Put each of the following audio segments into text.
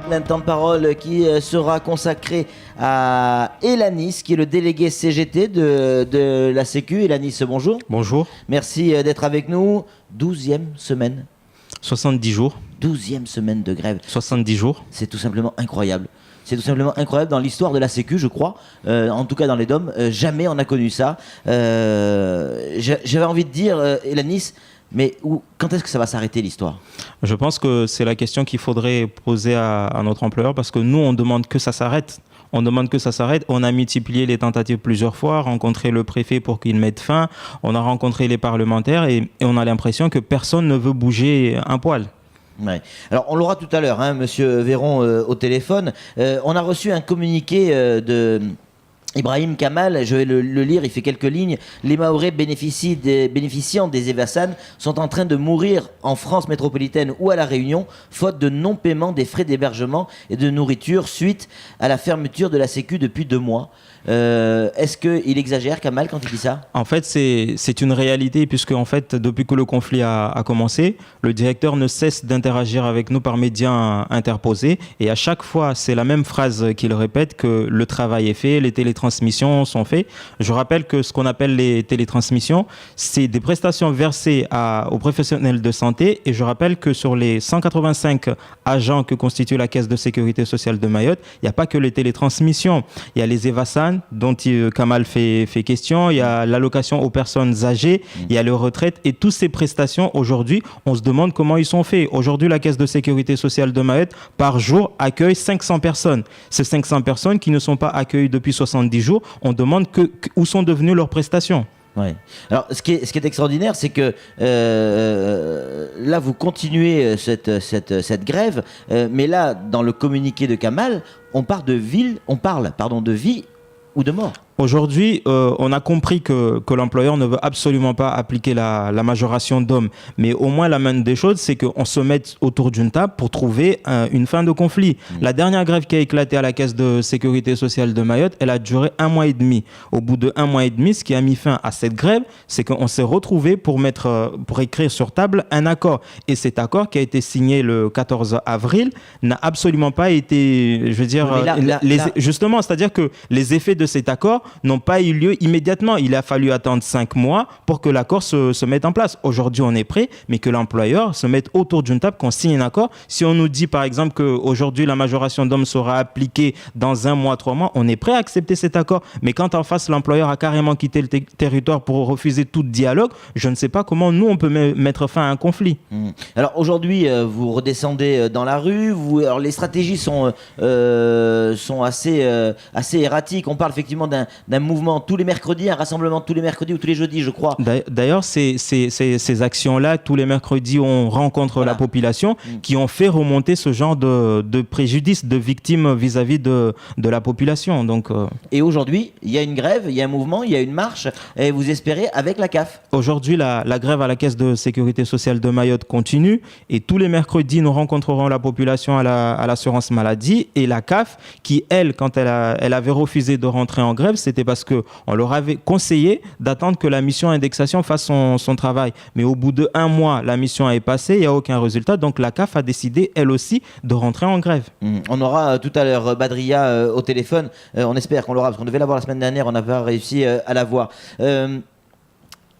Un temps de parole qui sera consacré à Elanis, qui est le délégué CGT de la Sécu. Elanis, bonjour. Bonjour. Merci d'être avec nous. 12e semaine. 70 jours. 12e semaine de grève. 70 jours. C'est tout simplement incroyable. C'est tout simplement incroyable dans l'histoire de la Sécu, je crois. En tout cas dans les DOM, jamais on n'a connu ça. J'avais envie de dire, Elanis, mais quand est-ce que ça va s'arrêter l'histoire ? Je pense que c'est la question qu'il faudrait poser à notre employeur, parce que nous, on demande que ça s'arrête. On demande que ça s'arrête. On a multiplié les tentatives plusieurs fois, rencontré le préfet pour qu'il mette fin. On a rencontré les parlementaires et on a l'impression que personne ne veut bouger un poil. Ouais. Alors on l'aura tout à l'heure, hein, Monsieur Véron au téléphone. On a reçu un communiqué de Ibrahim Kamal, je vais le lire, il fait quelques lignes. Les Mahorais bénéficiant des Evassan sont en train de mourir en France métropolitaine ou à La Réunion, faute de non-paiement des frais d'hébergement et de nourriture suite à la fermeture de la Sécu depuis 2 mois. Est-ce qu'il exagère, Kamal, quand il dit ça ? En fait, c'est une réalité, puisque en fait, depuis que le conflit a commencé, le directeur ne cesse d'interagir avec nous par médias interposés. Et à chaque fois, c'est la même phrase qu'il répète, que le travail est fait, les télétransmissions sont faites. Je rappelle que ce qu'on appelle les télétransmissions, c'est des prestations versées aux professionnels de santé. Et je rappelle que sur les 185 agents que constitue la Caisse de sécurité sociale de Mayotte, il n'y a pas que les télétransmissions. Il y a les Evassan, dont Kamal fait question, il y a l'allocation aux personnes âgées, il y a les retraites, et toutes ces prestations, aujourd'hui, on se demande comment ils sont faits. Aujourd'hui, la Caisse de sécurité sociale de Mayotte, par jour, accueille 500 personnes. Ces 500 personnes qui ne sont pas accueillies depuis 70 jours, on demande où sont devenues leurs prestations. Ouais. Alors, ce qui est extraordinaire, c'est que là, vous continuez cette grève, mais là, dans le communiqué de Kamal, on parle de vie ou de mort. Aujourd'hui, on a compris que l'employeur ne veut absolument pas appliquer la majoration d'hommes. Mais au moins, la moindre des choses, c'est qu'on se mette autour d'une table pour trouver une fin de conflit. La dernière grève qui a éclaté à la Caisse de sécurité sociale de Mayotte, elle a duré 1 mois et demi. Au bout de 1 mois et demi, ce qui a mis fin à cette grève, c'est qu'on s'est retrouvé pour écrire sur table un accord. Et cet accord qui a été signé le 14 avril n'a absolument pas été, je veux dire, justement, c'est-à-dire que les effets de cet accord n'ont pas eu lieu immédiatement. Il a fallu attendre 5 mois pour que l'accord se mette en place. Aujourd'hui, on est prêt, mais que l'employeur se mette autour d'une table, qu'on signe un accord. Si on nous dit, par exemple, qu'aujourd'hui, la majoration d'hommes sera appliquée dans 1 mois, 3 mois, on est prêt à accepter cet accord. Mais quand en face, l'employeur a carrément quitté le territoire pour refuser tout dialogue, je ne sais pas comment nous, on peut mettre fin à un conflit. Alors aujourd'hui, vous redescendez dans la rue. Alors les stratégies sont assez erratiques. On parle effectivement d'un mouvement tous les mercredis, un rassemblement tous les mercredis ou tous les jeudis, je crois. D'ailleurs, ces actions-là, tous les mercredis, on rencontre la population qui ont fait remonter ce genre de préjudice, de victimes vis-à-vis de la population. Donc, Et aujourd'hui, il y a une grève, il y a un mouvement, il y a une marche, et vous espérez avec la CAF. Aujourd'hui, la grève à la Caisse de sécurité sociale de Mayotte continue, et tous les mercredis, nous rencontrerons la population à l'assurance maladie, et la CAF, qui, elle, quand elle avait refusé de rentrer en grève, c'était parce qu'on leur avait conseillé d'attendre que la mission indexation fasse son travail. Mais au bout de 1 mois, la mission est passée, il n'y a aucun résultat. Donc la CAF a décidé, elle aussi, de rentrer en grève. On aura tout à l'heure Badria au téléphone. On espère qu'on l'aura, parce qu'on devait l'avoir la semaine dernière, on n'a pas réussi à l'avoir.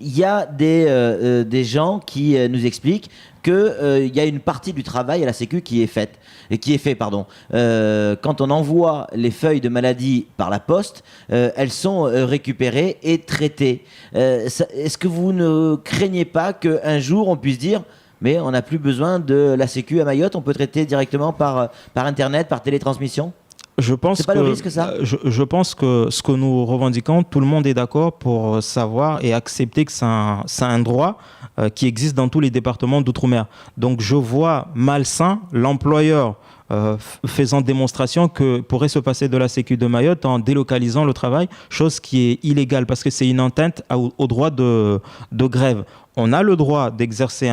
Il y a des gens qui nous expliquent qu'il y a une partie du travail à la Sécu qui est fait. Quand on envoie les feuilles de maladie par la poste, elles sont récupérées et traitées. Est-ce que vous ne craignez pas qu'un jour on puisse dire mais on n'a plus besoin de la Sécu à Mayotte, on peut traiter directement par Internet, par télétransmission ? C'est pas le risque, ça ? Je pense que ce que nous revendiquons, tout le monde est d'accord pour savoir et accepter que c'est un droit qui existe dans tous les départements d'outre-mer. Donc je vois malsain l'employeur faisant démonstration que pourrait se passer de la Sécu de Mayotte en délocalisant le travail, chose qui est illégale parce que c'est une atteinte au droit de grève. On a le droit d'exercer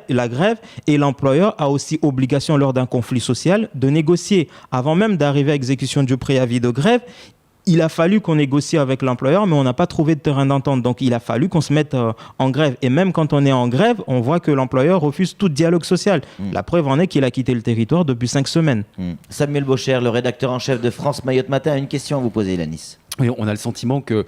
la grève et l'employeur a aussi obligation lors d'un conflit social de négocier. Avant même d'arriver à l'exécution du préavis de grève, il a fallu qu'on négocie avec l'employeur, mais on n'a pas trouvé de terrain d'entente. Donc, il a fallu qu'on se mette en grève. Et même quand on est en grève, on voit que l'employeur refuse tout dialogue social. La preuve en est qu'il a quitté le territoire depuis 5 semaines. Samuel Baucher, le rédacteur en chef de France Mayotte Matin, a une question à vous poser, Ilanis. Oui, on a le sentiment que,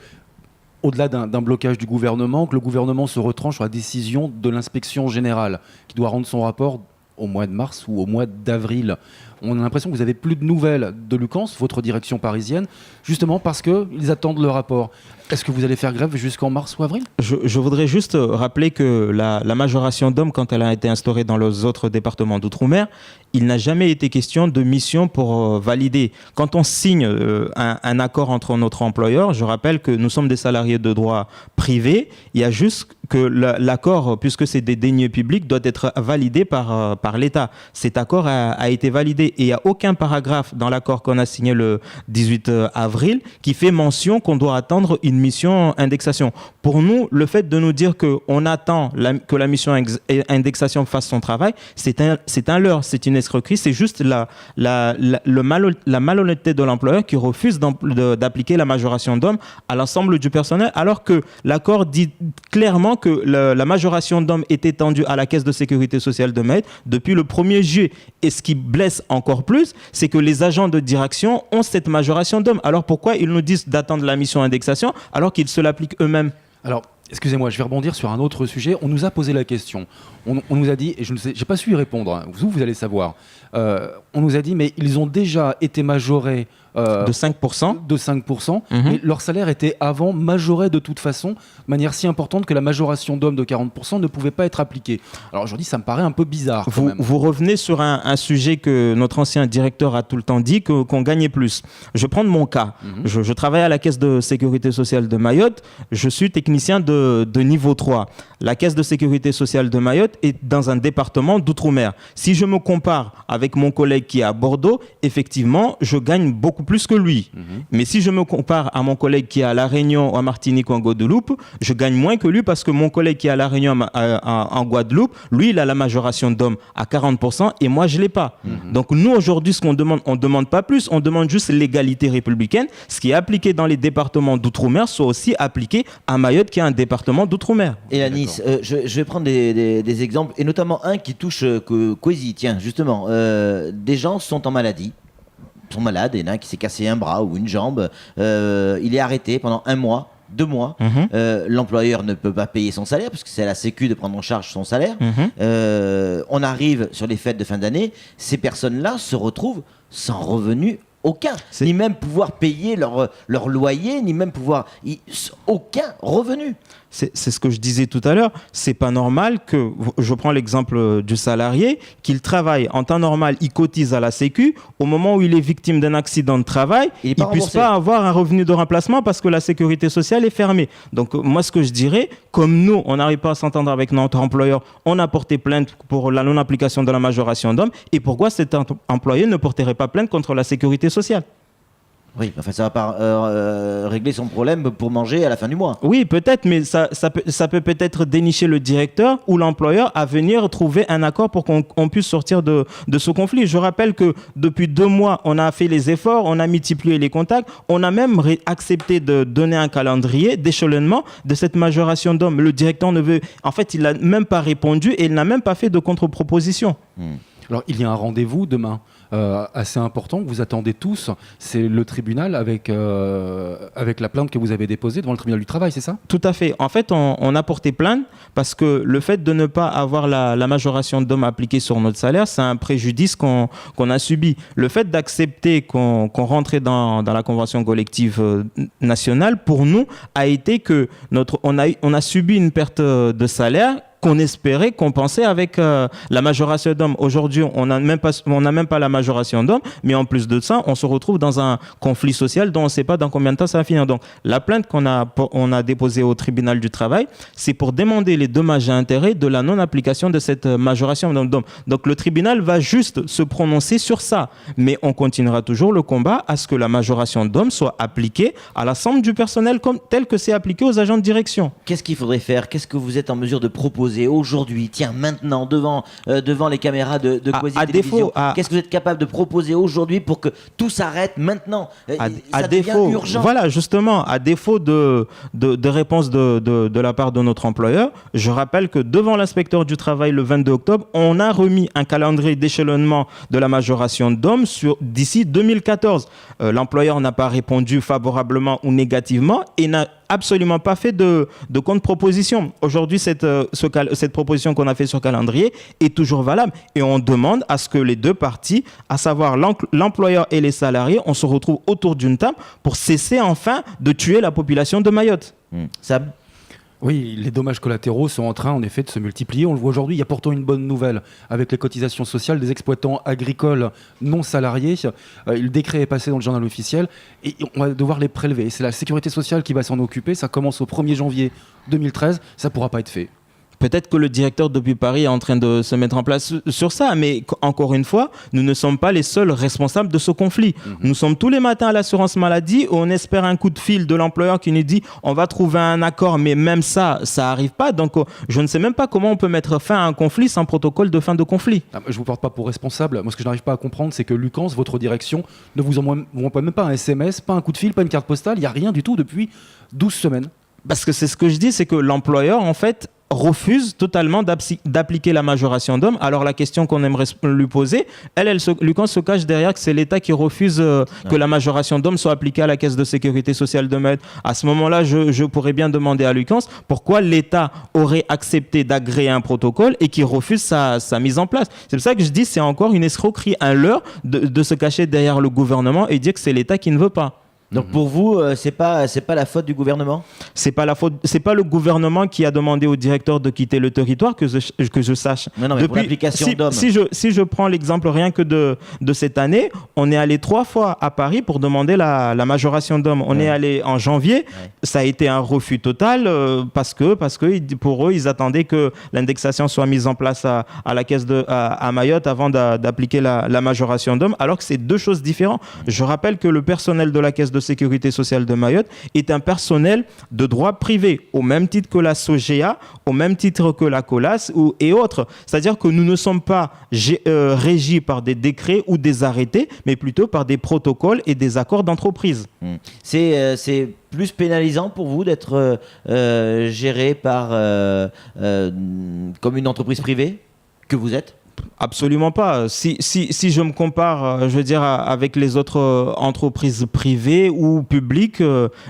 au-delà d'un blocage du gouvernement, que le gouvernement se retranche sur la décision de l'inspection générale, qui doit rendre son rapport au mois de mars ou au mois d'avril. On a l'impression que vous n'avez plus de nouvelles de Lucans, votre direction parisienne, justement parce qu'ils attendent le rapport. Est-ce que vous allez faire grève jusqu'en mars ou avril ? Je voudrais juste rappeler que la majoration d'hommes, quand elle a été instaurée dans les autres départements d'outre-mer, il n'a jamais été question de mission pour valider. Quand on signe un accord entre notre employeur, je rappelle que nous sommes des salariés de droit privé, il y a juste que l'accord, puisque c'est des deniers publics, doit être validé par l'État. Cet accord a été validé et il n'y a aucun paragraphe dans l'accord qu'on a signé le 18 avril qui fait mention qu'on doit attendre une mission indexation. Pour nous, le fait de nous dire qu'on attend que la mission indexation fasse son travail, c'est un leurre, c'est une escroquerie, c'est juste la malhonnêteté de l'employeur qui refuse d'appliquer la majoration d'hommes à l'ensemble du personnel, alors que l'accord dit clairement que la majoration d'hommes est étendue à la Caisse de sécurité sociale de Mayotte depuis le 1er juillet. Et ce qui blesse encore plus, c'est que les agents de direction ont cette majoration d'hommes. Alors pourquoi ils nous disent d'attendre la mission indexation alors qu'ils se l'appliquent eux-mêmes ? Alors, excusez-moi, je vais rebondir sur un autre sujet. On nous a posé la question. On nous a dit, et je ne sais, j'ai pas su y répondre. Vous allez savoir. On nous a dit, mais ils ont déjà été majorés de 5%. De 5%. Et leur salaire était avant majoré de toute façon, de manière si importante que la majoration d'hommes de 40% ne pouvait pas être appliquée. Alors aujourd'hui, ça me paraît un peu bizarre. Vous revenez sur un sujet que notre ancien directeur a tout le temps dit, qu'on gagnait plus. Je vais prendre mon cas. Je travaille à la Caisse de sécurité sociale de Mayotte. Je suis technicien de niveau 3. La Caisse de sécurité sociale de Mayotte est dans un département d'outre-mer. Si je me compare avec mon collègue qui est à Bordeaux, effectivement, je gagne beaucoup plus que lui. Mais si je me compare à mon collègue qui est à La Réunion, ou à Martinique ou en Guadeloupe, je gagne moins que lui parce que mon collègue qui est à La Réunion, en Guadeloupe, lui, il a la majoration d'hommes à 40% et moi, je ne l'ai pas. Donc nous, aujourd'hui, ce qu'on demande, on ne demande pas plus, on demande juste l'égalité républicaine. Ce qui est appliqué dans les départements d'outre-mer soit aussi appliqué à Mayotte, qui est un département d'outre-mer. Et à Nice, je vais prendre des exemples, et notamment un qui touche Kwesi. Tiens, justement, des gens sont en maladie. Sont malades, il y en a un qui s'est cassé un bras ou une jambe, il est arrêté pendant 1 mois, 2 mois, l'employeur ne peut pas payer son salaire parce que c'est à la Sécu de prendre en charge son salaire. On arrive sur les fêtes de fin d'année, ces personnes-là se retrouvent sans revenu aucun, ni même pouvoir payer leur loyer, ni même pouvoir... aucun revenu. C'est ce que je disais tout à l'heure. C'est pas normal que, je prends l'exemple du salarié, qu'il travaille en temps normal, il cotise à la Sécu. Au moment où il est victime d'un accident de travail, il ne puisse pas avoir un revenu de remplacement parce que la sécurité sociale est fermée. Donc moi, ce que je dirais, comme nous, on n'arrive pas à s'entendre avec notre employeur, on a porté plainte pour la non-application de la majoration d'hommes. Et pourquoi cet employé ne porterait pas plainte contre la sécurité sociale ? Oui, enfin, ça ne va pas régler son problème pour manger à la fin du mois. Oui, peut-être, mais ça peut peut-être dénicher le directeur ou l'employeur à venir trouver un accord pour qu'on puisse sortir de ce conflit. Je rappelle que depuis 2 mois, on a fait les efforts, on a multiplié les contacts, on a même accepté de donner un calendrier d'échelonnement de cette majoration d'hommes. Le directeur ne veut... En fait, il n'a même pas répondu et il n'a même pas fait de contre-proposition. Alors, il y a un rendez-vous demain assez important que vous attendez tous. C'est le tribunal avec la plainte que vous avez déposée devant le tribunal du travail, c'est ça ? Tout à fait. En fait, on a porté plainte parce que le fait de ne pas avoir la majoration d'hommes appliquée sur notre salaire, c'est un préjudice qu'on a subi. Le fait d'accepter qu'on rentrait dans la convention collective nationale, pour nous, a été que on a subi une perte de salaire qu'on espérait compenser avec la majoration d'hommes. Aujourd'hui, on n'a même pas la majoration d'hommes, mais en plus de ça, on se retrouve dans un conflit social dont on ne sait pas dans combien de temps ça va finir. Donc, la plainte qu'on a déposée au tribunal du travail, c'est pour demander les dommages et intérêts de la non-application de cette majoration d'hommes. Donc, le tribunal va juste se prononcer sur ça, mais on continuera toujours le combat à ce que la majoration d'hommes soit appliquée à l'ensemble du personnel tel que c'est appliqué aux agents de direction. Qu'est-ce qu'il faudrait faire ? Qu'est-ce que vous êtes en mesure de proposer proposer aujourd'hui, tiens, maintenant, devant les caméras de Quasi à Télévision, défaut, qu'est-ce que vous êtes capable de proposer aujourd'hui pour que tout s'arrête maintenant? Ça devient défaut, urgent. voilà, justement, à défaut de réponse de la part de notre employeur, je rappelle que devant l'inspecteur du travail le 22 octobre, on a remis un calendrier d'échelonnement de la majoration d'hommes d'ici 2014. L'employeur n'a pas répondu favorablement ou négativement et n'a absolument pas fait de contre-proposition. Aujourd'hui, cette proposition qu'on a fait sur calendrier est toujours valable et on demande à ce que les deux parties, à savoir l'employeur et les salariés, on se retrouve autour d'une table pour cesser enfin de tuer la population de Mayotte. Sam? Oui, les dommages collatéraux sont en train, en effet, de se multiplier. On le voit aujourd'hui, il y a pourtant une bonne nouvelle avec les cotisations sociales des exploitants agricoles non salariés. Le décret est passé dans le journal officiel et on va devoir les prélever. C'est la sécurité sociale qui va s'en occuper. Ça commence au 1er janvier 2013. Ça ne pourra pas être fait. Peut-être que le directeur depuis Paris est en train de se mettre en place sur ça, mais encore une fois, nous ne sommes pas les seuls responsables de ce conflit. Nous sommes tous les matins à l'assurance maladie, où on espère un coup de fil de l'employeur qui nous dit on va trouver un accord, mais même ça n'arrive pas. Donc je ne sais même pas comment on peut mettre fin à un conflit sans protocole de fin de conflit. Je ne vous porte pas pour responsable. Moi, ce que je n'arrive pas à comprendre, c'est que Lucans, votre direction, ne vous envoie même pas un SMS, pas un coup de fil, pas une carte postale. Il n'y a rien du tout depuis 12 semaines. Parce que c'est ce que je dis, c'est que l'employeur, en fait, refuse totalement d'appliquer la majoration d'hommes. Alors la question qu'on aimerait lui poser, Lucans se cache derrière que c'est l'État qui refuse que la majoration d'hommes soit appliquée à la Caisse de sécurité sociale de Mayotte. À ce moment-là, je pourrais bien demander à Lucans pourquoi l'État aurait accepté d'agréer un protocole et qui refuse sa mise en place. C'est pour ça que je dis c'est encore une escroquerie, un leurre de se cacher derrière le gouvernement et dire que c'est l'État qui ne veut pas. Donc pour vous, c'est pas la faute du gouvernement? C'est pas le gouvernement qui a demandé au directeur de quitter le territoire que je sache. Non, mais pour l'application d'hommes. Si je prends l'exemple rien que de cette année, on est allé 3 fois à Paris pour demander la majoration d'hommes. On est allé en janvier, ça a été un refus total parce que pour eux, ils attendaient que l'indexation soit mise en place à la caisse à Mayotte avant d'appliquer la majoration d'hommes, alors que c'est deux choses différentes. Je rappelle que le personnel de la caisse de sécurité sociale de Mayotte est un personnel de droit privé, au même titre que la SOGEA, au même titre que la COLAS et autres. C'est-à-dire que nous ne sommes pas régis par des décrets ou des arrêtés, mais plutôt par des protocoles et des accords d'entreprise. C'est plus pénalisant pour vous d'être géré comme une entreprise privée que vous êtes? Absolument pas. Si je me compare, je veux dire, avec les autres entreprises privées ou publiques,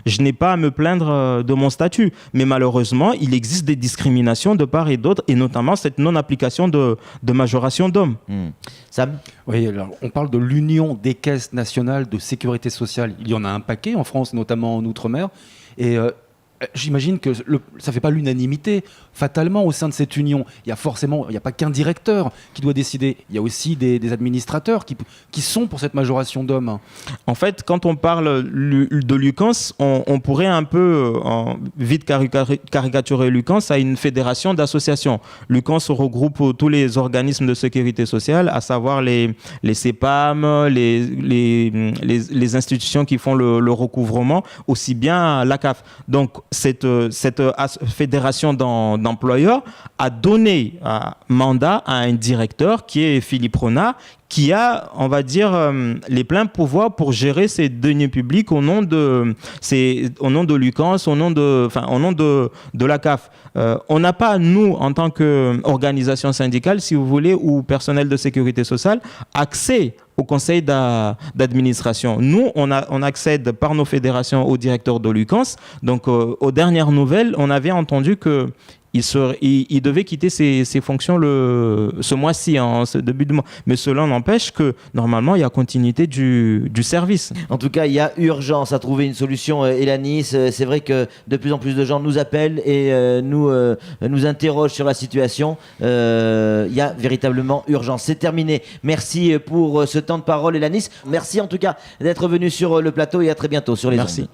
je n'ai pas à me plaindre de mon statut. Mais malheureusement, il existe des discriminations de part et d'autre, et notamment cette non-application de majoration d'hommes. Sam? Oui, alors, on parle de l'Union des caisses nationales de sécurité sociale. Il y en a un paquet en France, notamment en Outre-mer. Et j'imagine que ça ne fait pas l'unanimité. Fatalement, au sein de cette union, il n'y a pas qu'un directeur qui doit décider. Il y a aussi des administrateurs qui sont pour cette majoration d'hommes. En fait, quand on parle de Lucans, on pourrait un peu vite caricaturer Lucans à une fédération d'associations. Lucans regroupe tous les organismes de sécurité sociale, à savoir les CEPAM, les institutions qui font le recouvrement, aussi bien la CAF. Donc, cette fédération d'employeurs a donné mandat à un directeur qui est Philippe Renard, qui a, on va dire, les pleins pouvoirs pour gérer ces deniers publics au nom de Lucans, au nom de la CAF. On n'a pas, nous, en tant qu'organisation syndicale, si vous voulez, ou personnel de sécurité sociale, accès au conseil d'administration. Nous, on accède par nos fédérations au directeur de Lucans. Donc, aux dernières nouvelles, on avait entendu que il devait quitter ses fonctions ce mois-ci, en ce début de mois. Mais cela n'empêche que, normalement, il y a continuité du service. En tout cas, il y a urgence à trouver une solution, Elanis. C'est vrai que de plus en plus de gens nous appellent et nous interrogent sur la situation. Il y a véritablement urgence. C'est terminé. Merci pour ce temps de parole, Elanis. Merci en tout cas d'être venu sur le plateau et à très bientôt sur les ondes.